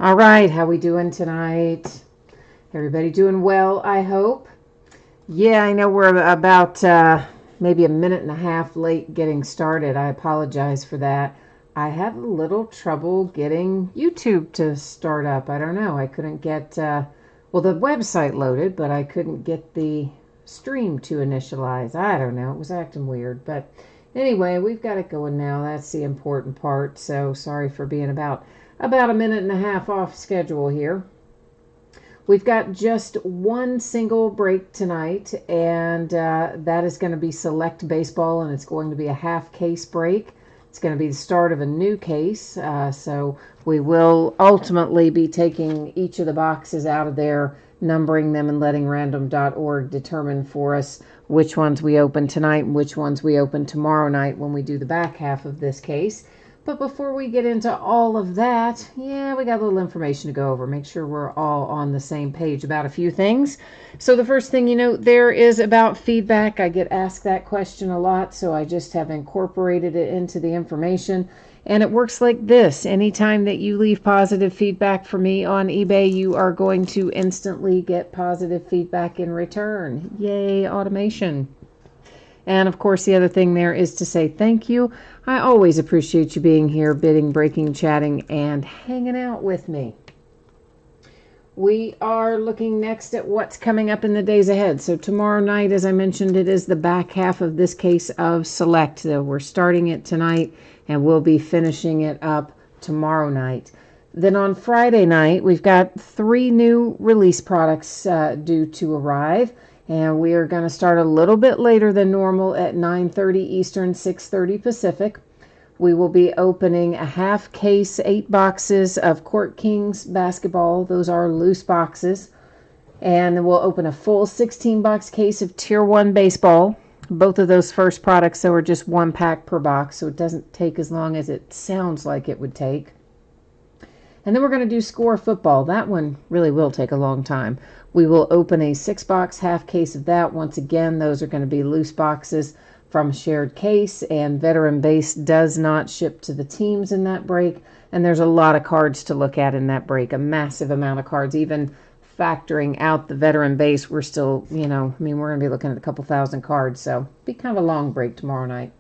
All right, how we doing tonight? Everybody doing well, I hope. Yeah, I know we're about maybe a minute and a half late getting started. I apologize for that. I had a little trouble getting YouTube to start up. I don't know. I couldn't get, well, the website loaded, but I couldn't get the stream to initialize. I don't know. It was acting weird. But anyway, we've got it going now. That's the important part. So sorry for being about a minute and a half off schedule here. We've got just one single break tonight, and that is going to be Select Baseball, and it's going to be a half case break. It's going to be the start of a new case, so we will ultimately be taking each of the boxes out of there, numbering them, and letting random.org determine for us which ones we open tonight and which ones we open tomorrow night when we do the back half of this case. But before we get into all of that, yeah, we got a little information to go over. Make sure we're all on the same page about a few things. So the first thing, there is about feedback. I get asked that question a lot, so I just have incorporated it into the information. And it works like this. Anytime that you leave positive feedback for me on eBay, you are going to instantly get positive feedback in return. Yay, automation. And of course, the other thing there is to say thank you. I always appreciate you being here, bidding, breaking, chatting, and hanging out with me. We are looking next at what's coming up in the days ahead. So tomorrow night, as I mentioned, it is the back half of this case of Select. So we're starting it tonight, and we'll be finishing it up tomorrow night. Then on Friday night, we've got 3 new release products due to arrive. And we are going to start a little bit later than normal at 9:30 Eastern, 6:30 Pacific. We will be opening a half case, 8 boxes of Court Kings basketball. Those are loose boxes. And then we'll open a full 16-box case of Tier 1 baseball. Both of those first products, so are just 1 pack per box, so it doesn't take as long as it sounds like it would take. And then we're going to do Score Football. That one really will take a long time. We will open a 6-box half case of that. Once again, those are going to be loose boxes from shared case, and Veteran Base does not ship to the teams in that break. And there's a lot of cards to look at in that break, a massive amount of cards. Even factoring out the Veteran Base, we're still, we're going to be looking at a couple thousand cards. So it'll be kind of a long break tomorrow night.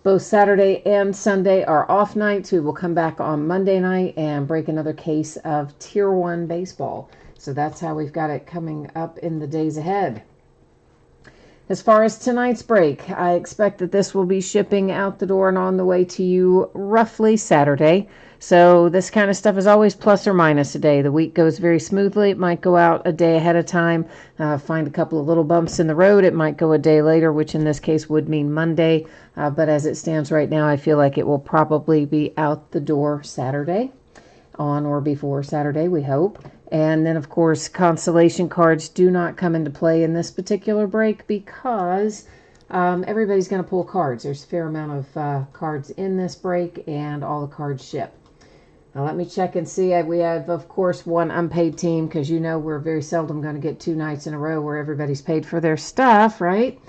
Both Saturday and Sunday are off nights. We will come back on Monday night and break another case of Tier 1 baseball. So that's how we've got it coming up in the days ahead. As far as tonight's break, I expect that this will be shipping out the door and on the way to you roughly Saturday. So this kind of stuff is always plus or minus a day. The week goes very smoothly. It might go out a day ahead of time, find a couple of little bumps in the road. It might go a day later, which in this case would mean Monday. But as it stands right now, I feel like it will probably be out the door Saturday, on or before Saturday, we hope. And then, of course, consolation cards do not come into play in this particular break because everybody's going to pull cards. There's a fair amount of cards in this break, and all the cards ship. Now, let me check and see. We have, of course, one unpaid team because we're very seldom going to get 2 nights in a row where everybody's paid for their stuff, right?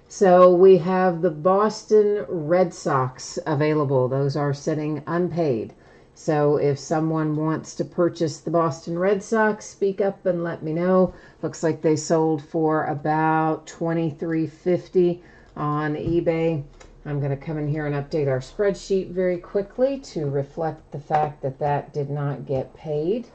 So we have the Boston Red Sox available. Those are sitting unpaid. So if someone wants to purchase the Boston Red Sox, speak up and let me know. Looks like they sold for about $23.50 on eBay. I'm going to come in here and update our spreadsheet very quickly to reflect the fact that that did not get paid.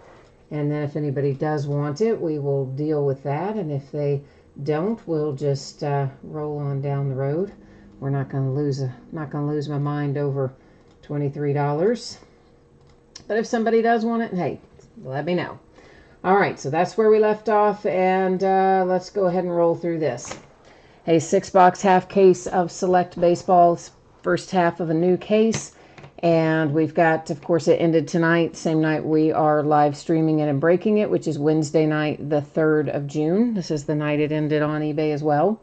And then if anybody does want it, we will deal with that. And if they don't, we'll just roll on down the road. We're not going to lose my mind over $23. But if somebody does want it, hey, let me know. All right, so that's where we left off, and let's go ahead and roll through this. A 6-box half case of Select Baseball, first half of a new case. And we've got, of course, it ended tonight, same night we are live streaming it and breaking it, which is Wednesday night, the 3rd of June. This is the night it ended on eBay as well.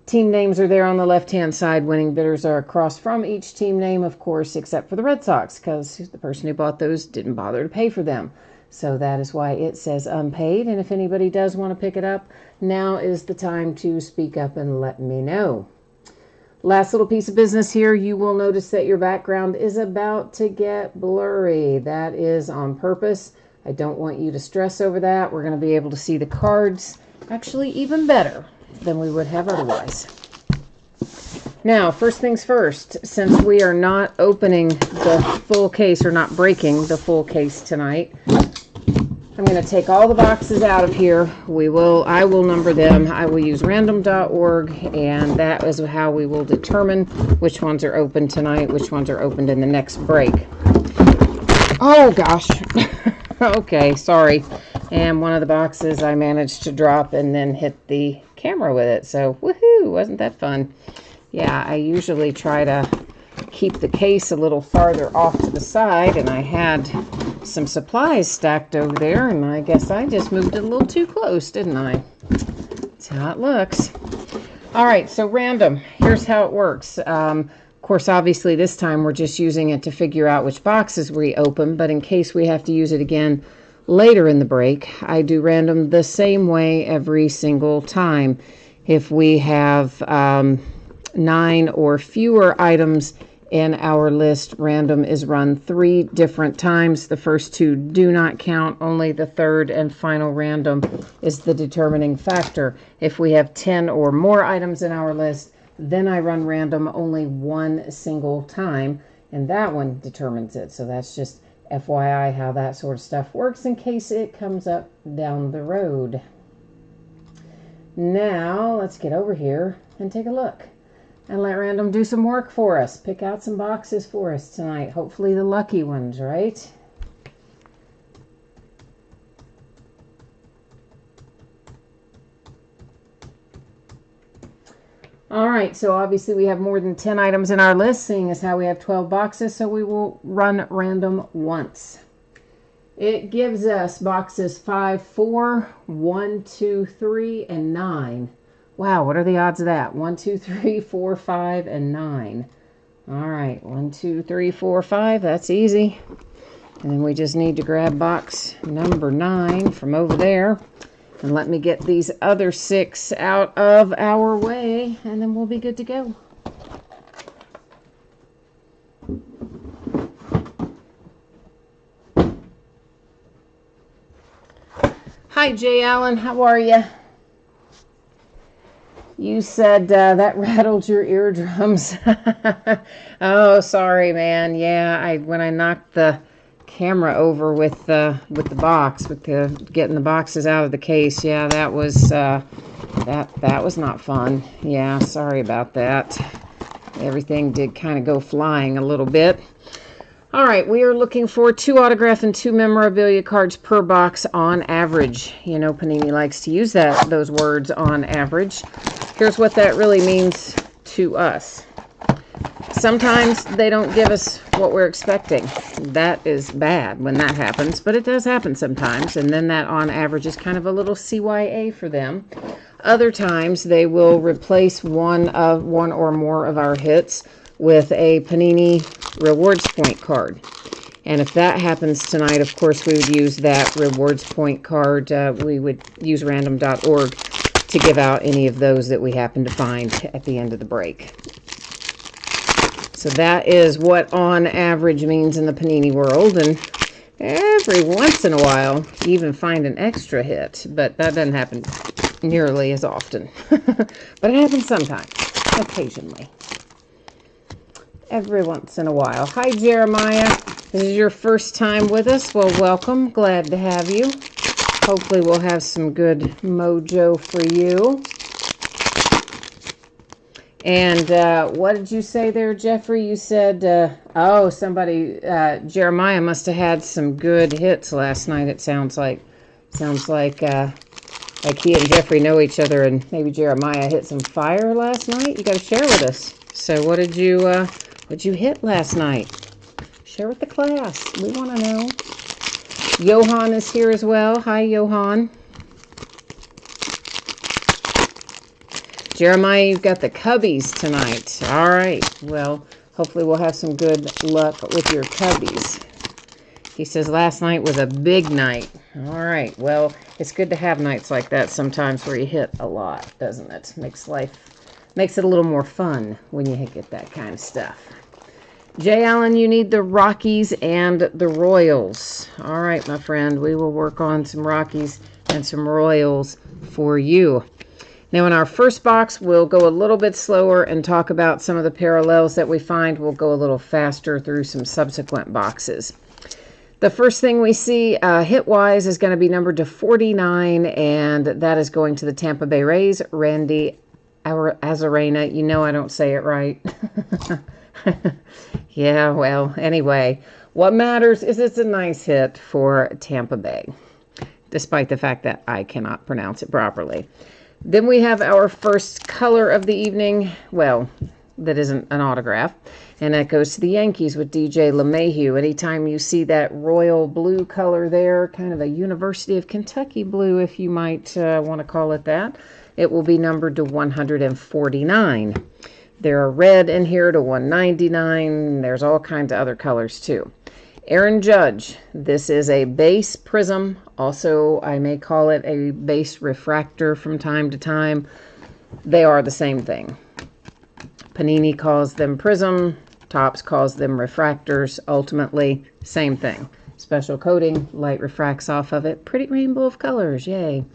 Team names are there on the left-hand side. Winning bidders are across from each team name, of course, except for the Red Sox, because the person who bought those didn't bother to pay for them. So that is why it says unpaid. And if anybody does want to pick it up, now is the time to speak up and let me know. Last little piece of business here. You will notice that your background is about to get blurry. That is on purpose. I don't want you to stress over that. We're going to be able to see the cards actually even better than we would have otherwise. Now, first things first, since we are not opening the full case, or not breaking the full case tonight, I'm going to take all the boxes out of here. I will number them. I will use random.org, and that is how we will determine which ones are open tonight, which ones are opened in the next break. Oh, gosh. Okay, sorry. And one of the boxes I managed to drop and then hit the camera with it. So, woohoo, wasn't that fun? Yeah, I usually try to keep the case a little farther off to the side, and I had some supplies stacked over there, and I guess I just moved it a little too close, didn't I? That's how it looks. All right, so random. Here's how it works. Of course, obviously, this time we're just using it to figure out which boxes we open, but in case we have to use it again later in the break, I do random the same way every single time. If we have 9 or fewer items in our list, random is run 3 different times. The first 2 do not count. Only the third and final random is the determining factor. If we have 10 or more items in our list, then I run random only 1 single time, and that one determines it. So that's just FYI how that sort of stuff works in case it comes up down the road. Now, let's get over here and take a look. And let random do some work for us. Pick out some boxes for us tonight. Hopefully the lucky ones, right? All right, so obviously we have more than 10 items in our list, seeing as how we have 12 boxes, so we will run random once. It gives us boxes 5, 4, 1, 2, 3, and 9. Wow, what are the odds of that? 1, 2, 3, 4, 5, and 9. All right, 1, 2, 3, 4, 5. That's easy. And then we just need to grab box number 9 from over there. And let me get these other 6 out of our way, and then we'll be good to go. Hi, Jay Allen. How are you? You said that rattled your eardrums. Oh, sorry, man. Yeah, when I knocked the camera over with the box, getting the boxes out of the case. Yeah, that was that was not fun. Yeah, sorry about that. Everything did kind of go flying a little bit. All right, we are looking for 2 autograph and 2 memorabilia cards per box on average. You know, Panini likes to use those words, on average. Here's what that really means to us. Sometimes they don't give us what we're expecting. That is bad when that happens, but it does happen sometimes, and then that on average is kind of a little CYA for them. Other times they will replace one or more of our hits with a Panini Rewards Point card. And if that happens tonight, of course, we would use that Rewards Point card. We would use random.org to give out any of those that we happen to find at the end of the break. So that is what on average means in the Panini world. And every once in a while, you even find an extra hit. But that doesn't happen nearly as often. But it happens sometimes, occasionally. Every once in a while. Hi, Jeremiah. This is your first time with us. Well, welcome. Glad to have you. Hopefully we'll have some good mojo for you. And what did you say there, Jeffrey? You said, Jeremiah must have had some good hits last night, it sounds like. Sounds like he and Jeffrey know each other, and maybe Jeremiah hit some fire last night. You got to share with us. So what did you hit last night? Share with the class. We want to know. Johan is here as well. Hi, Johan. Jeremiah, you've got the Cubbies tonight. All right. Well, hopefully we'll have some good luck with your Cubbies. He says last night was a big night. All right. Well, it's good to have nights like that sometimes where you hit a lot, doesn't it? Makes it a little more fun when you get that kind of stuff. Jay Allen, you need the Rockies and the Royals. All right, my friend, we will work on some Rockies and some Royals for you. Now, in our first box, we'll go a little bit slower and talk about some of the parallels that we find. We'll go a little faster through some subsequent boxes. The first thing we see hit-wise is going to be numbered to 49, and that is going to the Tampa Bay Rays, Randy Arozarena. You know I don't say it right. Yeah, well, anyway, what matters is it's a nice hit for Tampa Bay, despite the fact that I cannot pronounce it properly. Then we have our first color of the evening. Well, that isn't an autograph, and that goes to the Yankees with DJ LeMahieu. Anytime you see that royal blue color there, kind of a University of Kentucky blue, if you might want to call it that, it will be numbered to 149. There are red in here to 199. There's all kinds of other colors too. Aaron Judge, this is a base prism. Also, I may call it a base refractor from time to time. They are the same thing. Panini calls them prism. Topps calls them refractors. Ultimately, same thing. Special coating, light refracts off of it. Pretty rainbow of colors, yay.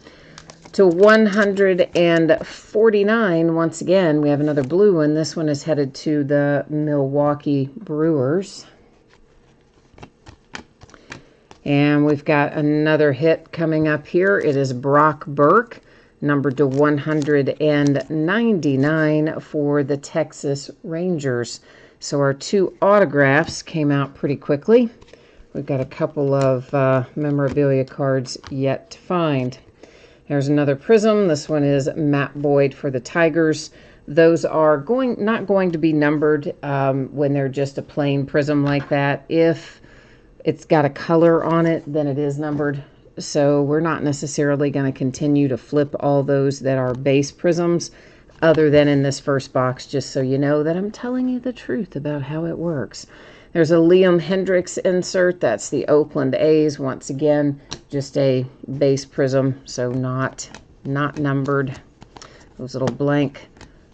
To 149, once again, we have another blue one. This one is headed to the Milwaukee Brewers. And we've got another hit coming up here. It is Brock Burke, numbered to 199 for the Texas Rangers. So our two autographs came out pretty quickly. We've got a couple of memorabilia cards yet to find. There's another prism. This one is Matt Boyd for the Tigers. Those are not going to be numbered when they're just a plain prism like that. If it's got a color on it, then it is numbered. So we're not necessarily going to continue to flip all those that are base prisms other than in this first box, just so you know that I'm telling you the truth about how it works. There's a Liam Hendriks insert. That's the Oakland A's. Once again, just a base prism, so not numbered. Those little blank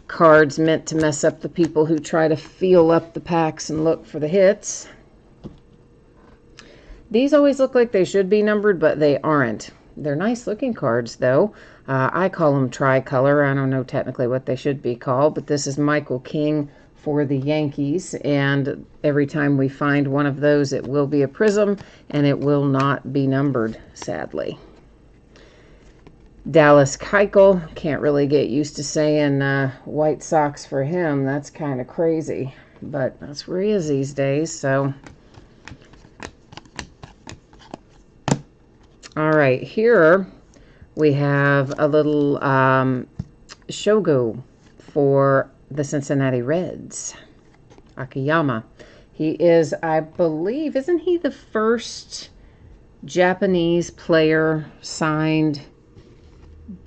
cards meant to mess up the people who try to feel up the packs and look for the hits. These always look like they should be numbered, but they aren't. They're nice looking cards, though. I call them tricolor. I don't know technically what they should be called, but this is Michael King for the Yankees, and every time we find one of those, it will be a prism, and it will not be numbered, sadly. Dallas Keuchel, can't really get used to saying White Sox for him. That's kind of crazy, but that's where he is these days, so. All right, here we have a little Shogo for the Cincinnati Reds, Akiyama. He is, I believe, isn't he the first Japanese player signed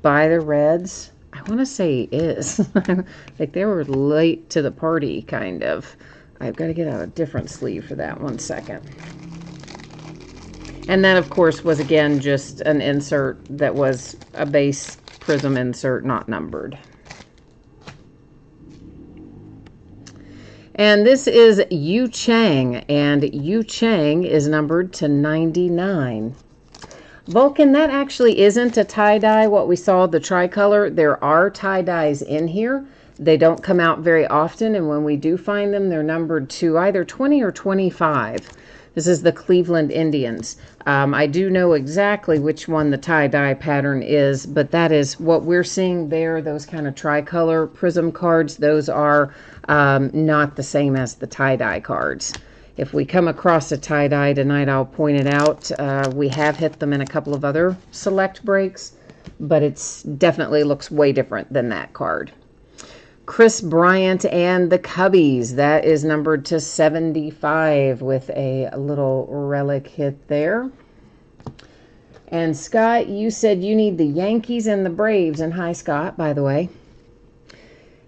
by the Reds? I want to say he is. Like they were late to the party, kind of. I've got to get out a different sleeve for that 1 second. And that, of course, was, again, just an insert that was a base prism insert, not numbered. And this is Yu Chang, and Yu Chang is numbered to 99. Vulcan, that actually isn't a tie-dye, what we saw, the tricolor. There are tie-dyes in here. They don't come out very often, and when we do find them, they're numbered to either 20 or 25. This is the Cleveland Indians. I do know exactly which one the tie-dye pattern is, but that is what we're seeing there, those kind of tricolor prism cards. Those are not the same as the tie-dye cards. If we come across a tie-dye tonight, I'll point it out. We have hit them in a couple of other select breaks, but it's definitely looks way different than that card. Chris Bryant and the Cubbies. That is numbered to 75 with a little relic hit there. And Scott, you said you need the Yankees and the Braves. And hi, Scott, by the way.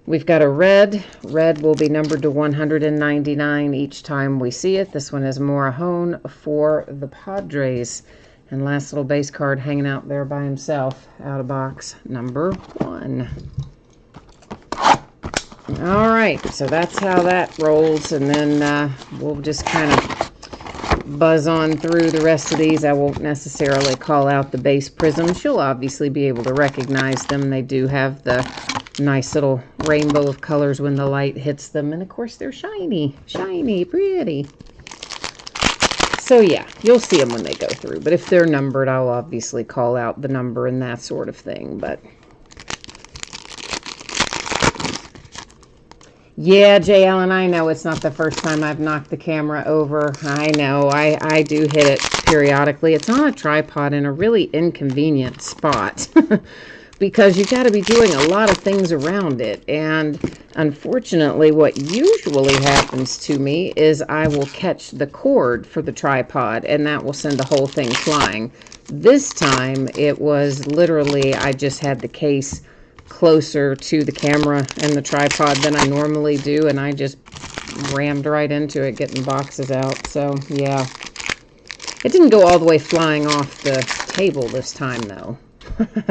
We've got a red. Red will be numbered to 199 each time we see it. This one is Morahone for the Padres. And last little base card hanging out there by himself. Out of box number 1. All right, so that's how that rolls, and then we'll just kind of buzz on through the rest of these. I won't necessarily call out the base prisms. You'll obviously be able to recognize them. They do have the nice little rainbow of colors when the light hits them, and of course they're shiny, pretty. So yeah, you'll see them when they go through, but if they're numbered, I'll obviously call out the number and that sort of thing. But yeah, J. Allen, I know it's not the first time I've knocked the camera over. I know, I do hit it periodically. It's on a tripod in a really inconvenient spot because you got to be doing a lot of things around it. And unfortunately, what usually happens to me is I will catch the cord for the tripod, and that will send the whole thing flying. This time, it was literally, I just had the case closer to the camera and the tripod than I normally do, and I just rammed right into it getting boxes out. So yeah, it didn't go all the way flying off the table this time though.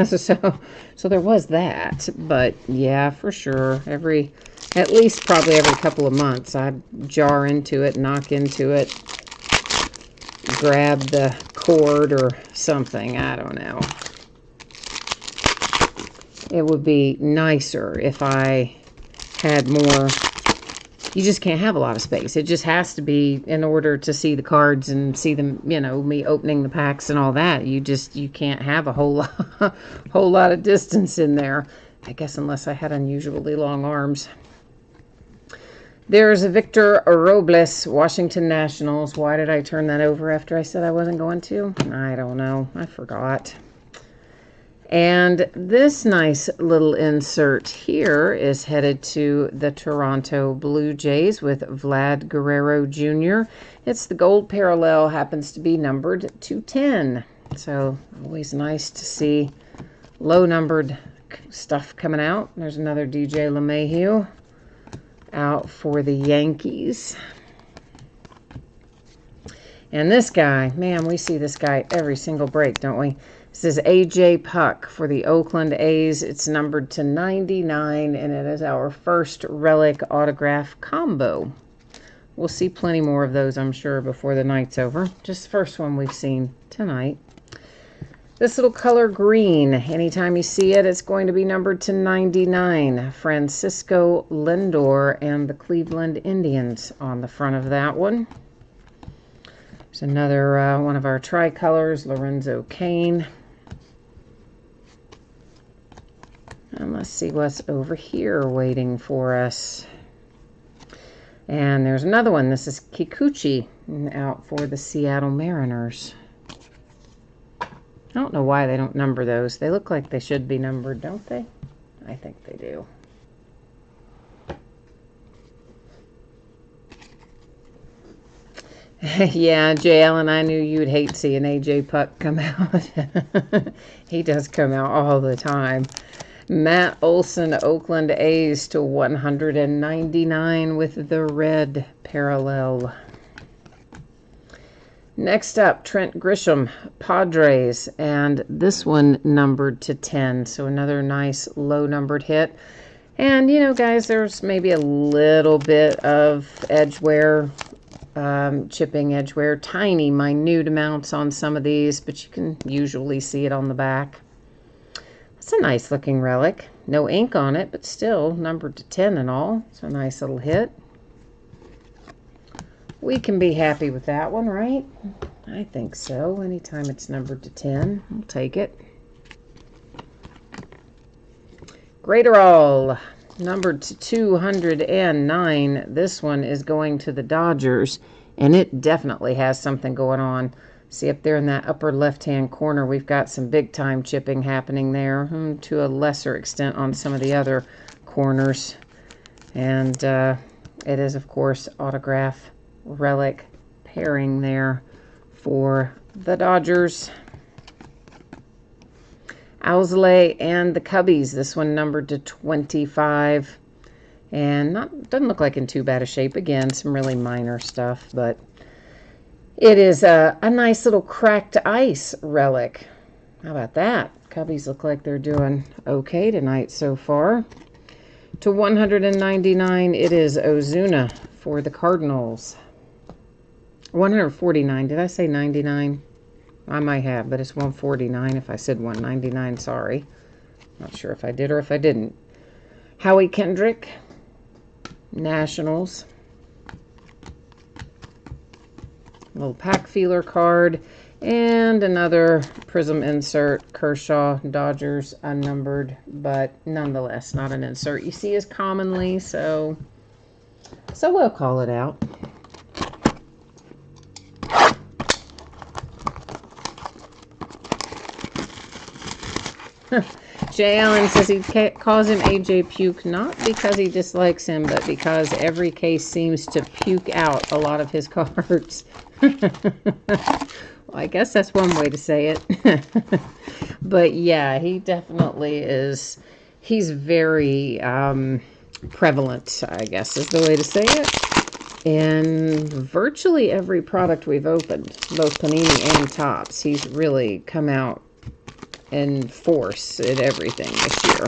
so there was that. But yeah, for sure, at least probably every couple of months I'd jar into it, knock into it, grab the cord or something. I don't know. It would be nicer if I had more. You just can't have a lot of space. It just has to be, in order to see the cards and see them, you know, me opening the packs and all that. You can't have a whole lot of distance in there. I guess unless I had unusually long arms. There's Victor Robles, Washington Nationals. Why did I turn that over after I said I wasn't going to? I don't know. I forgot. And this nice little insert here is headed to the Toronto Blue Jays with Vlad Guerrero Jr. It's the gold parallel, happens to be numbered 210. So always nice to see low numbered stuff coming out. There's another DJ LeMahieu out for the Yankees. And this guy, man, we see this guy every single break, don't we? This is A.J. Puck for the Oakland A's. It's numbered to 99, and it is our first relic autograph combo. We'll see plenty more of those, I'm sure, before the night's over. Just the first one we've seen tonight. This little color green, anytime you see it, it's going to be numbered to 99. Francisco Lindor and the Cleveland Indians on the front of that one. There's another one of our tricolors, Lorenzo Cain. And let's see what's over here waiting for us. And there's another one. This is Kikuchi out for the Seattle Mariners. I don't know why they don't number those. They look like they should be numbered, don't they? I think they do. Yeah, J. Allen, I knew you'd hate seeing A.J. Puck come out. He does come out all the time. Matt Olson, Oakland A's to 199 with the red parallel. Next up, Trent Grisham, Padres, and this one numbered to 10. So another nice low-numbered hit. And, you know, guys, there's maybe a little bit of edge wear, chipping edge wear, tiny, minute amounts on some of these, but you can usually see it on the back. It's a nice looking relic. No ink on it, but still numbered to 10 and all. It's a nice little hit. We can be happy with that one, right? I think so. Anytime it's numbered to 10, I'll take it. Graterol, numbered to 209. This one is going to the Dodgers, and it definitely has something going on. See up there in that upper left-hand corner, we've got some big-time chipping happening there, to a lesser extent on some of the other corners. And it is, of course, autograph relic pairing there for the Dodgers. Owsley and the Cubbies, this one numbered to 25. And doesn't look like in too bad a shape. Again, some really minor stuff, but it is a nice little cracked ice relic. How about that? Cubbies look like they're doing okay tonight so far. To 199, it is Ozuna for the Cardinals. 149. Did I say 99? I might have, but it's 149 if I said 199. Sorry. Not sure if I did or if I didn't. Howie Kendrick, Nationals. A little pack feeler card. And another Prism insert, Kershaw, Dodgers, unnumbered, but nonetheless not an insert you see as commonly, so we'll call it out. Jay Allen says he calls him AJ Puke, not because he dislikes him, but because every case seems to puke out a lot of his cards. Well, I guess that's one way to say it. But yeah, he definitely is. He's very prevalent, I guess is the way to say it. And virtually every product we've opened, both Panini and Topps, he's really come out in force at everything this year.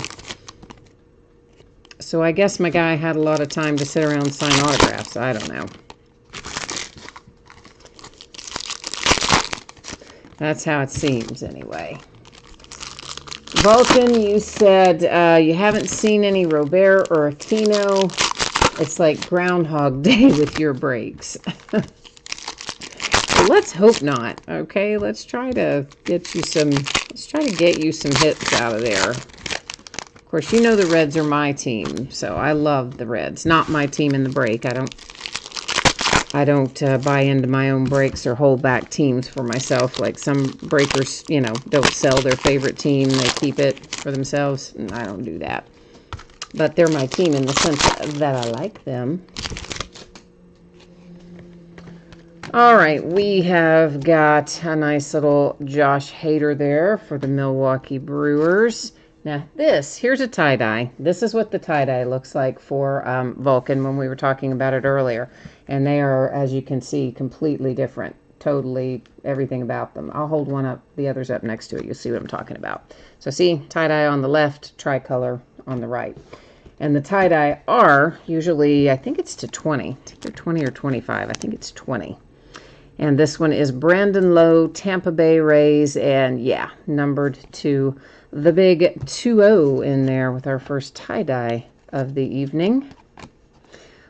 So I guess my guy had a lot of time to sit around and sign autographs. I don't know. That's how it seems, anyway. Vulcan, you said you haven't seen any Robert or Aquino. It's like Groundhog Day with your breaks. Well, let's hope not. Okay, let's try to get you some. Let's try to get you some hits out of there. Of course, you know the Reds are my team, so I love the Reds. Not my team in the break. I don't buy into my own breaks or hold back teams for myself. Like some breakers, you know, don't sell their favorite team. They keep it for themselves. And I don't do that. But they're my team in the sense that I like them. All right, we have got a nice little Josh Hader there for the Milwaukee Brewers. Now, here's a tie-dye. This is what the tie-dye looks like for Vulcan when we were talking about it earlier. And they are, as you can see, completely different. Totally everything about them. I'll hold one up, the other's up next to it. You'll see what I'm talking about. So see, tie-dye on the left, tricolor on the right. And the tie-dye are usually, I think it's to 20. I think they're 20 or 25. I think it's 20. And this one is Brandon Lowe, Tampa Bay Rays. And yeah, numbered to the big 2-0 in there with our first tie-dye of the evening.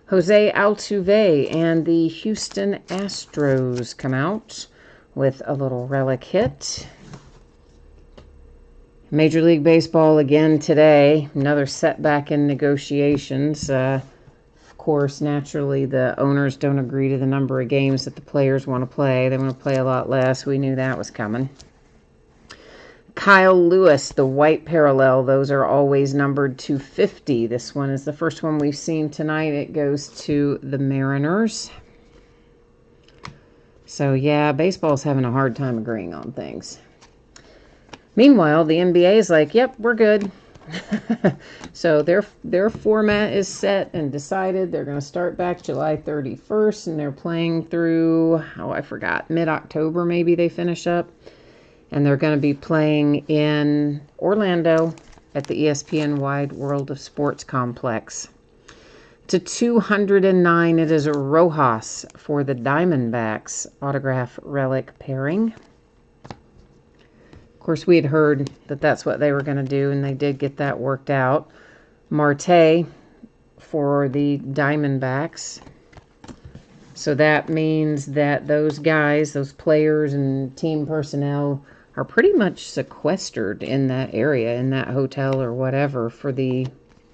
Jose Altuve and the Houston Astros come out with a little relic hit. Major League Baseball again today. Another setback in negotiations. Of course, naturally, the owners don't agree to the number of games that the players want to play. They want to play a lot less. We knew that was coming. Kyle Lewis, the white parallel, those are always numbered to 50. This one is the first one we've seen tonight. It goes to the Mariners. So yeah, baseball's having a hard time agreeing on things. Meanwhile, the NBA is like, yep, we're good. So their format is set and decided. They're going to start back July 31st, and they're playing through, I forgot, mid-October maybe they finish up. And they're going to be playing in Orlando at the ESPN Wide World of Sports Complex. To 209, it is a Rojas for the Diamondbacks autograph relic pairing. Of course, we had heard that that's what they were going to do, and they did get that worked out. Marte for the Diamondbacks. So that means that those guys, those players and team personnel are pretty much sequestered in that area, in that hotel or whatever, for the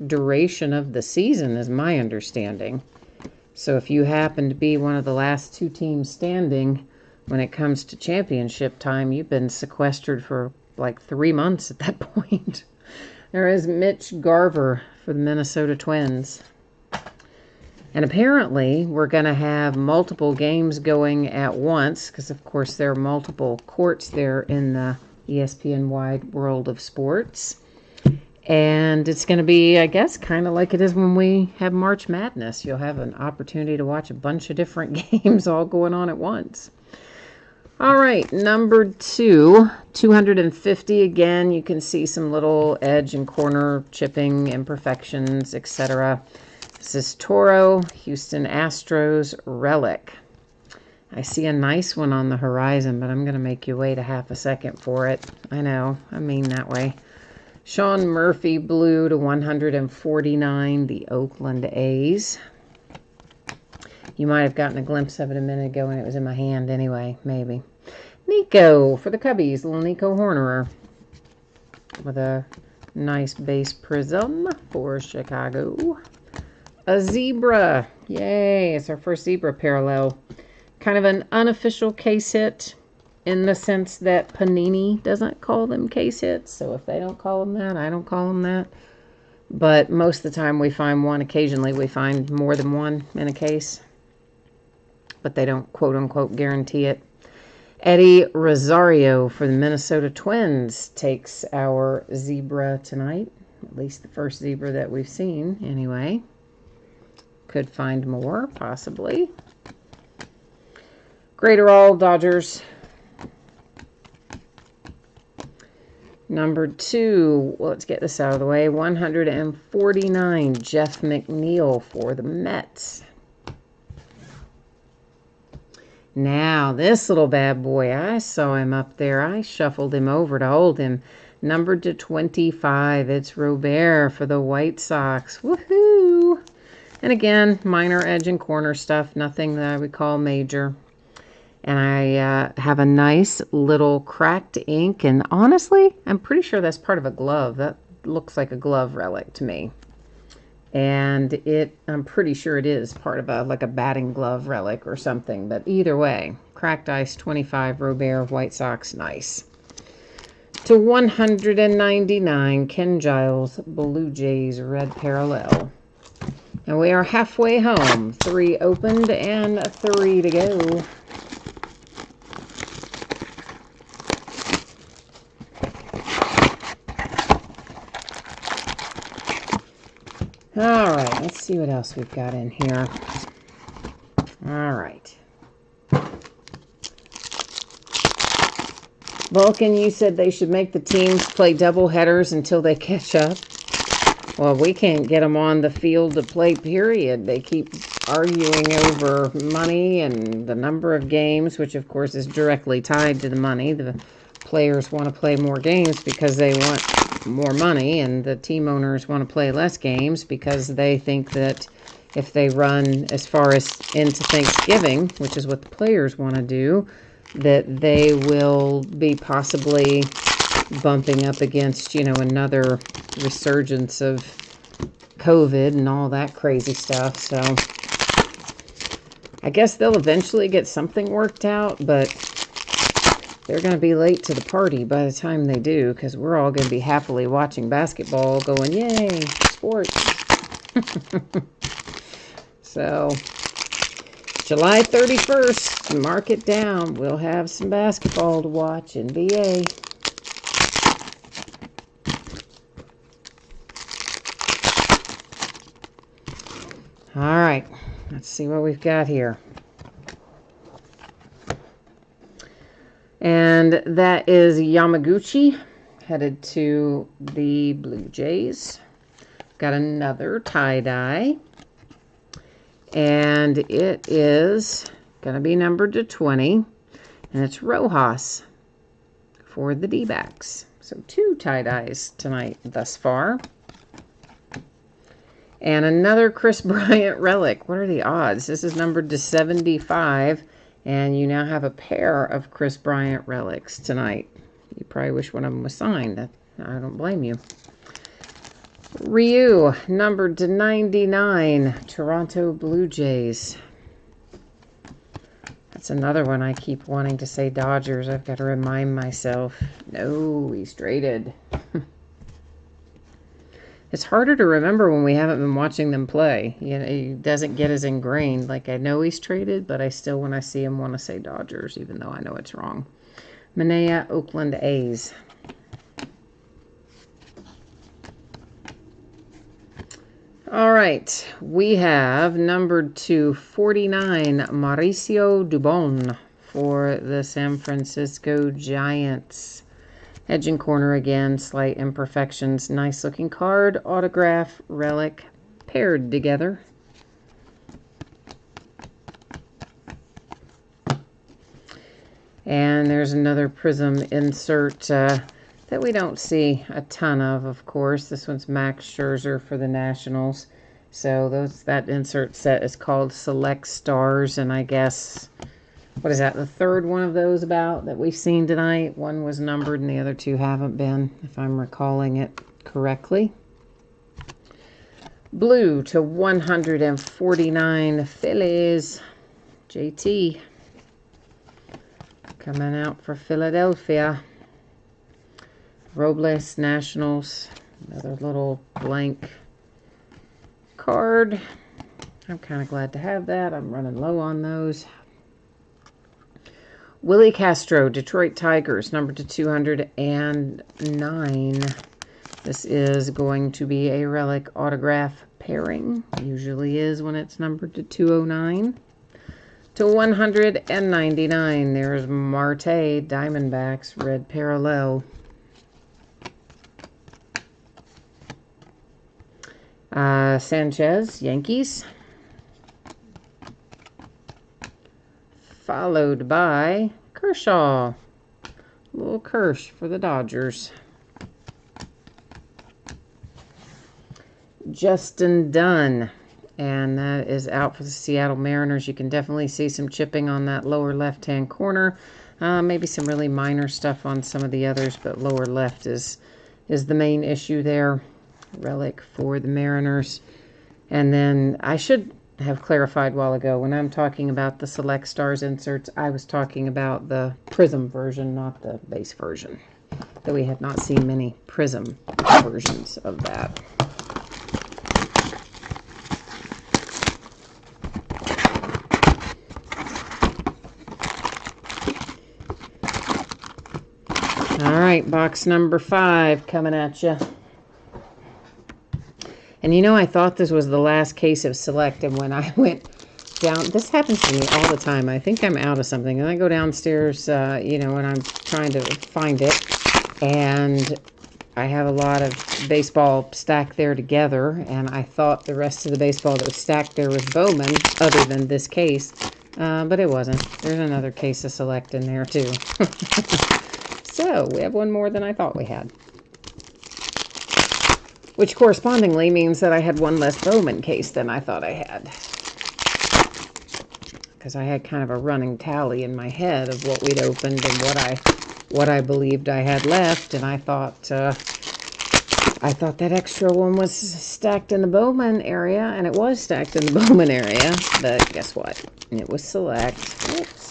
duration of the season, is my understanding. So if you happen to be one of the last two teams standing when it comes to championship time, you've been sequestered for like 3 months at that point. There is Mitch Garver for the Minnesota Twins. And apparently, we're going to have multiple games going at once, because, of course, there are multiple courts there in the ESPN Wide World of Sports. And it's going to be, I guess, kind of like it is when we have March Madness. You'll have an opportunity to watch a bunch of different games all going on at once. All right, number 2, 250. Again, you can see some little edge and corner chipping imperfections, etc. This is Toro, Houston Astros relic. I see a nice one on the horizon, but I'm going to make you wait a half a second for it. I know, I mean that way. Sean Murphy blue to 149, the Oakland A's. You might have gotten a glimpse of it a minute ago when it was in my hand anyway, maybe. Nico for the Cubbies, little Nico Hornerer with a nice base prism for Chicago. A zebra, yay, it's our first zebra parallel. Kind of an unofficial case hit in the sense that Panini doesn't call them case hits. So if they don't call them that, I don't call them that. But most of the time we find one. Occasionally we find more than one in a case. But they don't quote-unquote guarantee it. Eddie Rosario for the Minnesota Twins takes our zebra tonight. At least the first zebra that we've seen, anyway. Could find more, possibly. Graterol, Dodgers. Number 2, well, let's get this out of the way. 149, Jeff McNeil for the Mets. Now, this little bad boy, I saw him up there. I shuffled him over to hold him. Numbered to 25, it's Robert for the White Sox. Woohoo! And again, minor edge and corner stuff, nothing that I would call major. And I have a nice little cracked ink, and honestly, I'm pretty sure that's part of a glove. That looks like a glove relic to me. And I'm pretty sure it is part of like a batting glove relic or something. But either way, cracked ice 25, Robert, White Sox, nice. To 199, Ken Giles, Blue Jays, red parallel. And we are halfway home. 3 opened and 3 to go. All right, let's see what else we've got in here. All right. Vulcan, you said they should make the teams play double headers until they catch up. Well, we can't get them on the field to play, period. They keep arguing over money and the number of games, which, of course, is directly tied to the money. The players want to play more games because they want more money, and the team owners want to play less games because they think that if they run as far as into Thanksgiving, which is what the players want to do, that they will be possibly bumping up against, another resurgence of COVID and all that crazy stuff. So I guess they'll eventually get something worked out, but they're going to be late to the party by the time they do, because we're all going to be happily watching basketball going, yay, sports. So, July 31st, mark it down. We'll have some basketball to watch, NBA. All right, let's see what we've got here. And that is Yamaguchi, headed to the Blue Jays. Got another tie-dye. And it is going to be numbered to 20. And it's Rojas for the D-backs. So 2 tie-dyes tonight thus far. And another Kris Bryant relic. What are the odds? This is numbered to 75. And you now have a pair of Kris Bryant relics tonight. You probably wish one of them was signed. I don't blame you. Ryu, numbered to 99, Toronto Blue Jays. That's another one I keep wanting to say Dodgers. I've got to remind myself. No, he's traded. It's harder to remember when we haven't been watching them play. It doesn't get as ingrained. Like, I know he's traded, but I still, when I see him, want to say Dodgers, even though I know it's wrong. Manea, Oakland A's. All right, we have numbered to 49, Mauricio Dubon for the San Francisco Giants. Edge and corner again, slight imperfections. Nice looking card, autograph, relic, paired together. And there's another Prism insert that we don't see a ton of course. This one's Max Scherzer for the Nationals. So that insert set is called Select Stars, and I guess, what is that, the third one of those about that we've seen tonight? One was numbered and the other two haven't been, if I'm recalling it correctly. Blue to 149 Phillies. JT. Coming out for Philadelphia. Robles, Nationals. Another little blank card. I'm kind of glad to have that. I'm running low on those. Willie Castro, Detroit Tigers, number to 209. This is going to be a relic autograph pairing. Usually is when it's numbered to 209. To 199, there's Marte, Diamondbacks, red parallel. Sanchez, Yankees. Followed by Kershaw. Little Kersh for the Dodgers. Justin Dunn. And that is out for the Seattle Mariners. You can definitely see some chipping on that lower left-hand corner. Maybe some really minor stuff on some of the others, but lower left is the main issue there. Relic for the Mariners. And then I should have clarified a while ago, when I'm talking about the Select Stars inserts, I was talking about the Prism version, not the base version. Though we had not seen many Prism versions of that. All right, box number 5 coming at you. And you know, I thought this was the last case of Select, and when I went down, this happens to me all the time. I think I'm out of something, and I go downstairs, you know, and I'm trying to find it, and I have a lot of baseball stacked there together, and I thought the rest of the baseball that was stacked there was Bowman, other than this case, but it wasn't. There's another case of Select in there, too. So, we have one more than I thought we had. Which correspondingly means that I had one less Bowman case than I thought I had. Because I had kind of a running tally in my head of what we'd opened and what I believed I had left, and I thought that extra one was stacked in the Bowman area, and it was stacked in the Bowman area, but guess what? It was Select. Oops.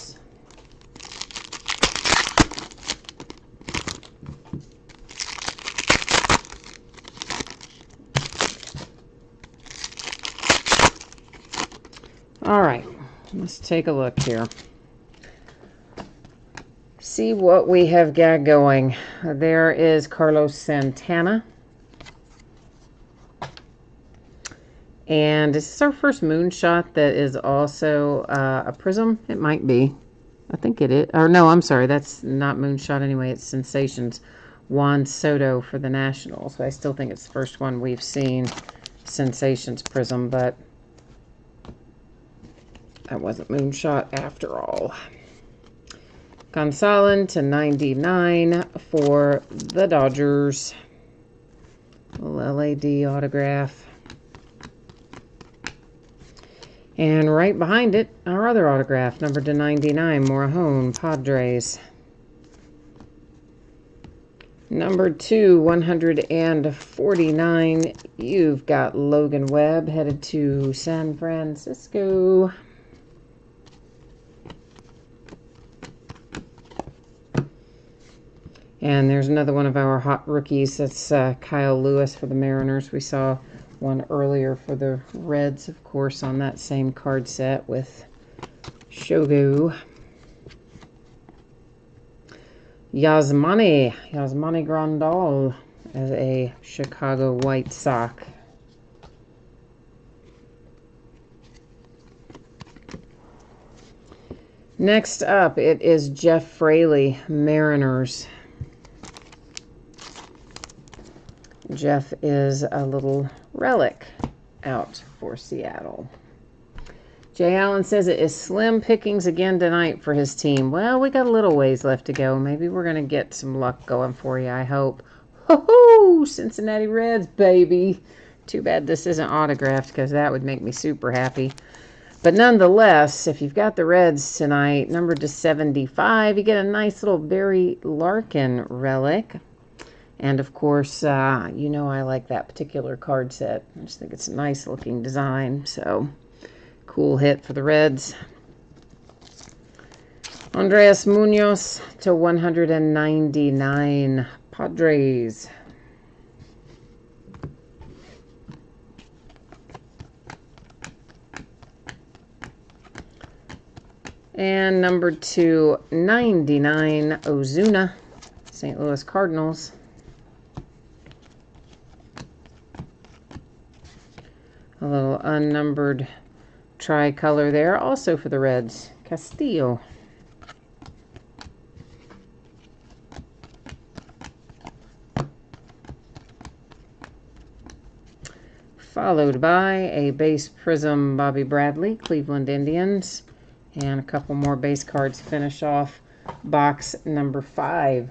All right, let's take a look here. See what we have got going. There is Carlos Santana. And this is our first moonshot that is also a Prism. It might be. I think it is. Or no, I'm sorry. That's not moonshot anyway. It's Sensations. Juan Soto for the Nationals. So I still think it's the first one we've seen Sensations Prism, but that wasn't moonshot after all. Gonsolin to 99 for the Dodgers. Little LAD autograph. And right behind it, our other autograph, numbered to 99, Morejon, Padres. Number 2, 149, you've got Logan Webb headed to San Francisco. And there's another one of our hot rookies. That's Kyle Lewis for the Mariners. We saw one earlier for the Reds, of course, on that same card set with Shogu. Yasmani Grandal as a Chicago White Sox. Next up, it is Jeff Fraley, Mariners. Jeff is a little relic out for Seattle. Jay Allen says it is slim pickings again tonight for his team. Well, we got a little ways left to go. Maybe we're going to get some luck going for you, I hope. Ho-ho! Cincinnati Reds, baby. Too bad this isn't autographed because that would make me super happy. But nonetheless, if you've got the Reds tonight, numbered to 75, you get a nice little Barry Larkin relic. And, of course, you know I like that particular card set. I just think it's a nice-looking design, so cool hit for the Reds. Andres Munoz to 199, Padres. And numbered to 99, Ozuna, St. Louis Cardinals. A little unnumbered tricolor there, also for the Reds, Castillo. Followed by a base prism, Bobby Bradley, Cleveland Indians. And a couple more base cards to finish off box number 5.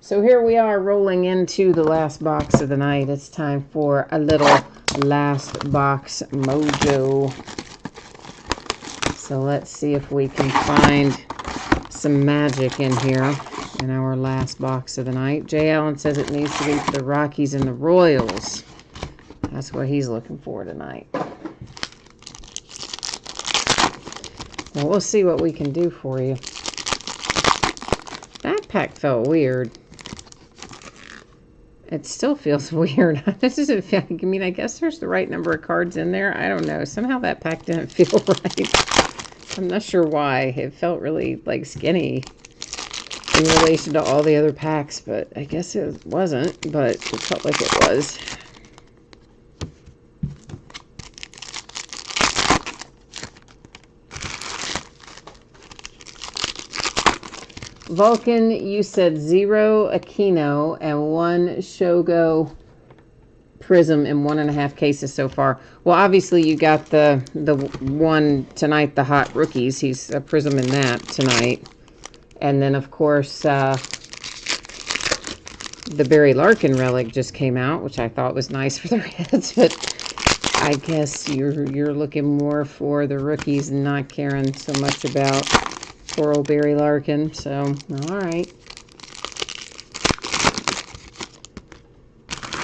So here we are rolling into the last box of the night. It's time for a little last box mojo. So let's see if we can find some magic in here in our last box of the night. Jay Allen says it needs to be for the Rockies and the Royals. That's what he's looking for tonight. Well, we'll see what we can do for you. That pack felt weird. It still feels weird. This doesn't feel, I mean, I guess there's the right number of cards in there. I don't know. Somehow that pack didn't feel right. I'm not sure why. It felt really, like, skinny in relation to all the other packs, but I guess it wasn't, but it felt like it was. Vulcan, you said 0 Aquino and 1 Shogo Prism in 1.5 cases so far. Well, obviously you got the one tonight, the Hot Rookies. He's a Prism in that tonight. And then, of course, the Barry Larkin relic just came out, which I thought was nice for the Reds. But I guess you're looking more for the rookies and not caring so much about poor old Barry Larkin, so, all right.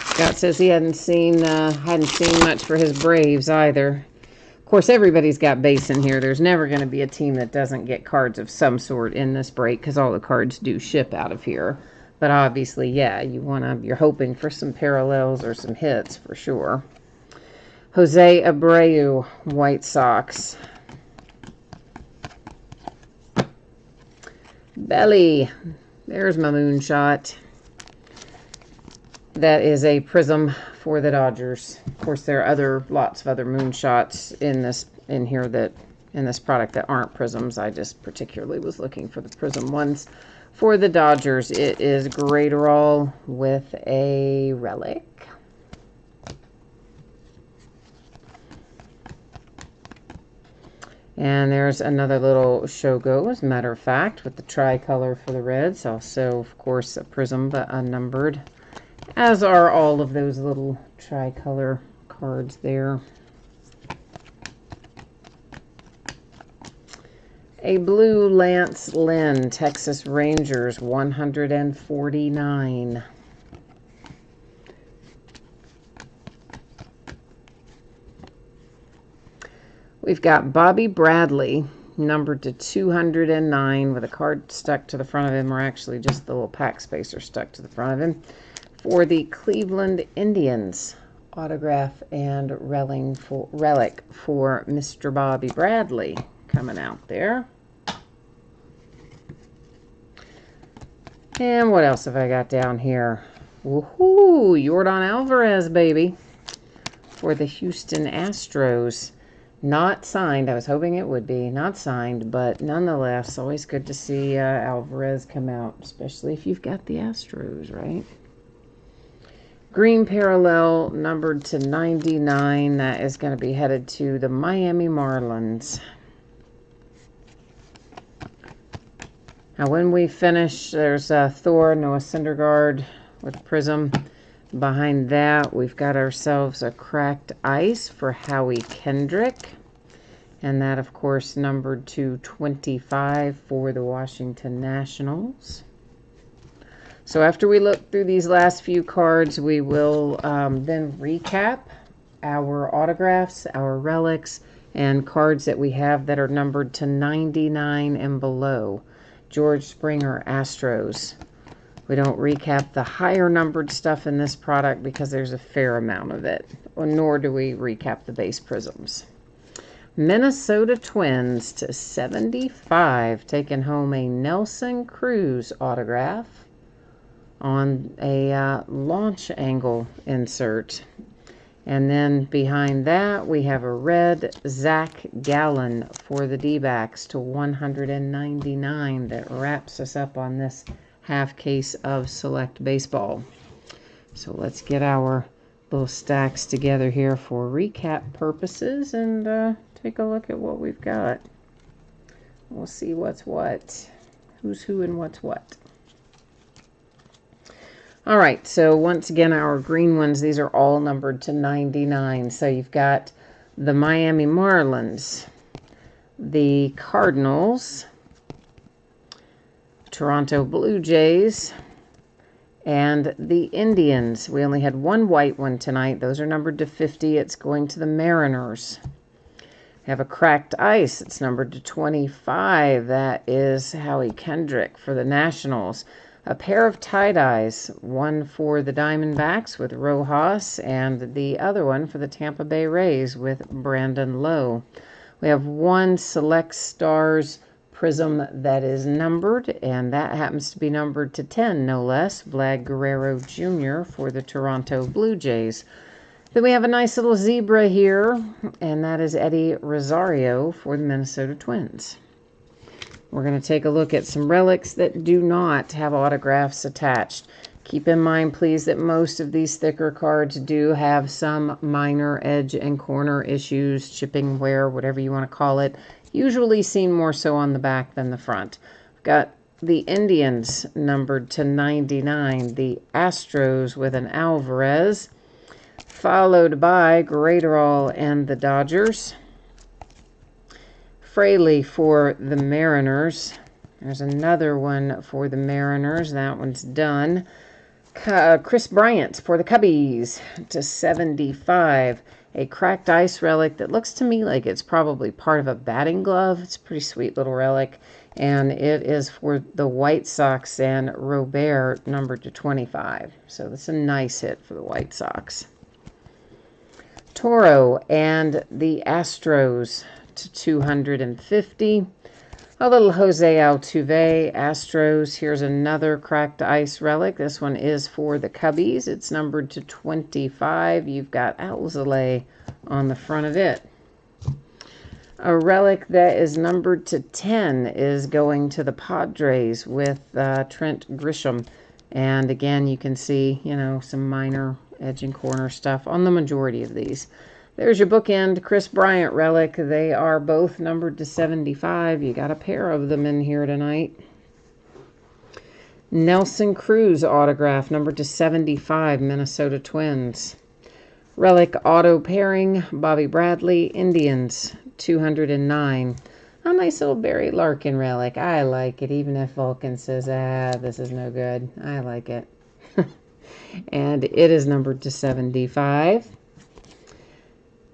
Scott says he hadn't seen much for his Braves either. Of course, everybody's got base in here. There's never going to be a team that doesn't get cards of some sort in this break because all the cards do ship out of here. But obviously, yeah, you're hoping for some parallels or some hits for sure. Jose Abreu, White Sox. Belly, there's my moonshot. That is a prism for the Dodgers. Of course, there are lots of other moonshots in this product that aren't prisms. I just particularly was looking for the prism ones. For the Dodgers, it is Graterol with a relic. And there's another little Shogo, as a matter of fact, with the tricolor for the Reds. Also, of course, a prism, but unnumbered. As are all of those little tricolor cards there. A blue Lance Lynn, Texas Rangers, 149. We've got Bobby Bradley, numbered to 209, with a card stuck to the front of him, or actually just the little pack spacer stuck to the front of him, for the Cleveland Indians. Autograph and relic for Mr. Bobby Bradley coming out there. And what else have I got down here? Woohoo! Yordan Alvarez, baby, for the Houston Astros. Not signed. I was hoping it would be. Not signed, but nonetheless, always good to see Alvarez come out, especially if you've got the Astros, right? Green parallel numbered to 99. That is going to be headed to the Miami Marlins. Now, when we finish, there's Thor, Noah Syndergaard with Prism. Behind that, we've got ourselves a cracked ice for Howie Kendrick. And that, of course, numbered to 25 for the Washington Nationals. So after we look through these last few cards, we will then recap our autographs, our relics, and cards that we have that are numbered to 99 and below. George Springer, Astros. We don't recap the higher numbered stuff in this product because there's a fair amount of it, nor do we recap the base prisms. Minnesota Twins to 75, taking home a Nelson Cruz autograph on a launch angle insert. And then behind that, we have a red Zach Gallen for the D-backs to 199 that wraps us up on this half case of Select Baseball. So let's get our little stacks together here for recap purposes and take a look at what we've got. We'll see what's what, who's who and what's what. All right, so once again, our green ones, these are all numbered to 99. So you've got the Miami Marlins, the Cardinals, Toronto Blue Jays, and the Indians. We only had one white one tonight. Those are numbered to 50. It's going to the Mariners. We have a cracked ice. It's numbered to 25. That is Howie Kendrick for the Nationals. A pair of tie-dyes, one for the Diamondbacks with Rojas and the other one for the Tampa Bay Rays with Brandon Lowe. We have one Select Stars prism that is numbered, and that happens to be numbered to 10, no less. Vlad Guerrero Jr. for the Toronto Blue Jays. Then we have a nice little zebra here, and that is Eddie Rosario for the Minnesota Twins. We're going to take a look at some relics that do not have autographs attached. Keep in mind, please, that most of these thicker cards do have some minor edge and corner issues, chipping, wear, whatever you want to call it. Usually seen more so on the back than the front. We've got the Indians numbered to 99, the Astros with an Alvarez, followed by Graterol and the Dodgers. Fraley for the Mariners. There's another one for the Mariners. That one's done. Chris Bryant for the Cubbies to 75. A cracked ice relic that looks to me like it's probably part of a batting glove. It's a pretty sweet little relic. And it is for the White Sox and Robert, numbered to 25. So that's a nice hit for the White Sox. Toro and the Astros to 250. A little Jose Altuve, Astros. Here's another cracked ice relic. This one is for the Cubbies. It's numbered to 25. You've got Alzolay on the front of it. A relic that is numbered to 10 is going to the Padres with Trent Grisham. And again, you can see, some minor edge and corner stuff on the majority of these. There's your bookend Chris Bryant relic. They are both numbered to 75. You got a pair of them in here tonight. Nelson Cruz autograph, numbered to 75, Minnesota Twins. Relic auto pairing, Bobby Bradley, Indians, 209. A nice little Barry Larkin relic. I like it, even if Vulcan says, this is no good. I like it. And it is numbered to 75.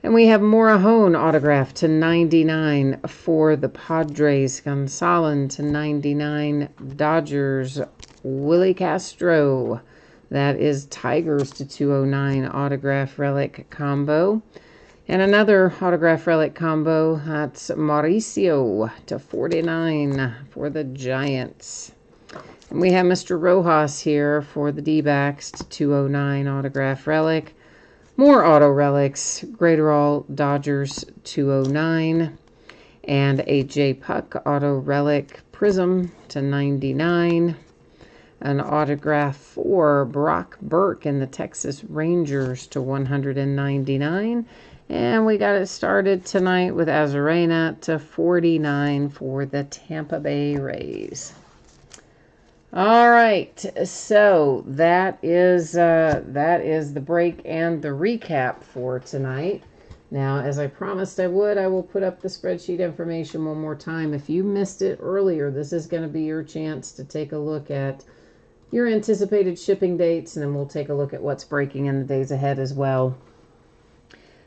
And we have Morahone autograph to 99 for the Padres. Gonsolin to 99. Dodgers, Willie Castro. That is Tigers to 209 autograph relic combo. And another autograph relic combo, that's Mauricio to 49 for the Giants. And we have Mr. Rojas here for the D-backs to 209 autograph relic. More auto relics. Graterol Dodgers 209. And a J Puck auto relic Prism to 99. An autograph for Brock Burke in the Texas Rangers to 199. And we got it started tonight with Azarena to 49 for the Tampa Bay Rays. All right, so that is the break and the recap for tonight. Now, as I promised I would, I will put up the spreadsheet information one more time. If you missed it earlier, this is going to be your chance to take a look at your anticipated shipping dates, and then we'll take a look at what's breaking in the days ahead as well.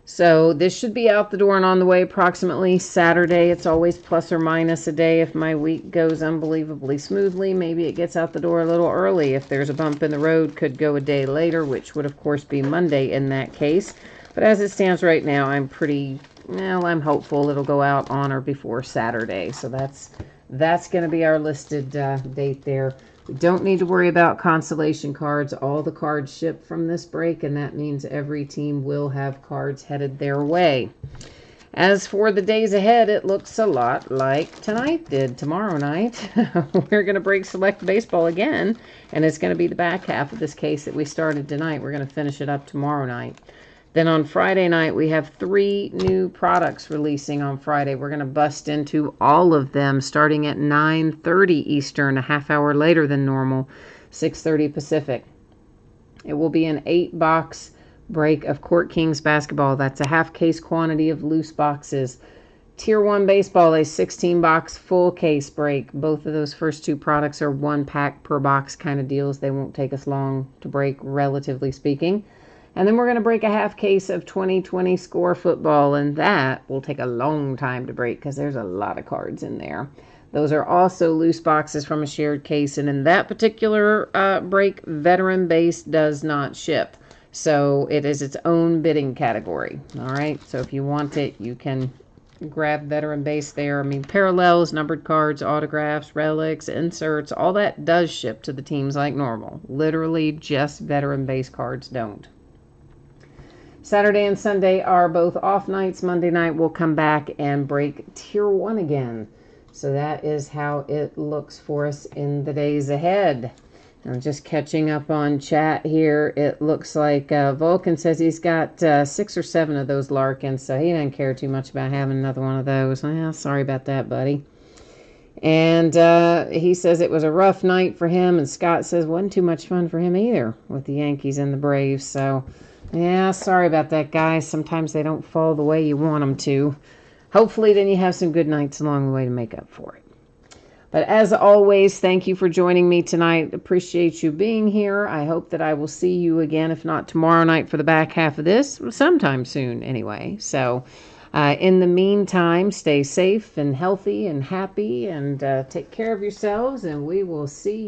So this should be out the door and on the way approximately Saturday. It's always plus or minus a day. If my week goes unbelievably smoothly, maybe it gets out the door a little early. If there's a bump in the road, could go a day later, which would of course be Monday in that case. But as it stands right now, I'm hopeful it'll go out on or before Saturday. So that's going to be our listed date there. We don't need to worry about consolation cards. All the cards ship from this break, and that means every team will have cards headed their way. As for the days ahead, it looks a lot like tonight did. Tomorrow night, we're going to break Select Baseball again, and it's going to be the back half of this case that we started tonight. We're going to finish it up tomorrow night. Then on Friday night, we have 3 new products releasing on Friday. We're going to bust into all of them starting at 9:30 Eastern, a half hour later than normal, 6:30 Pacific. It will be an 8-box break of Court Kings basketball. That's a half case quantity of loose boxes. Tier 1 baseball, a 16-box full case break. Both of those first 2 products are 1 pack per box kind of deals. They won't take us long to break, relatively speaking. And then we're going to break a half case of 2020 Score football, and that will take a long time to break because there's a lot of cards in there. Those are also loose boxes from a shared case, and in that particular break, Veteran Base does not ship. So it is its own bidding category. All right, so if you want it, you can grab Veteran Base there. I mean, parallels, numbered cards, autographs, relics, inserts, all that does ship to the teams like normal. Literally just Veteran Base cards don't. Saturday and Sunday are both off nights. Monday night we'll come back and break Tier 1 again. So that is how it looks for us in the days ahead. I'm just catching up on chat here. It looks like Vulcan says he's got 6 or 7 of those Larkins, so he doesn't care too much about having another one of those. Well, sorry about that, buddy. And he says it was a rough night for him, and Scott says it wasn't too much fun for him either with the Yankees and the Braves. So yeah, sorry about that, guys. Sometimes they don't fall the way you want them to. Hopefully, then you have some good nights along the way to make up for it. But as always, thank you for joining me tonight. Appreciate you being here. I hope that I will see you again, if not tomorrow night for the back half of this, sometime soon anyway. So in the meantime, stay safe and healthy and happy, and take care of yourselves, and we will see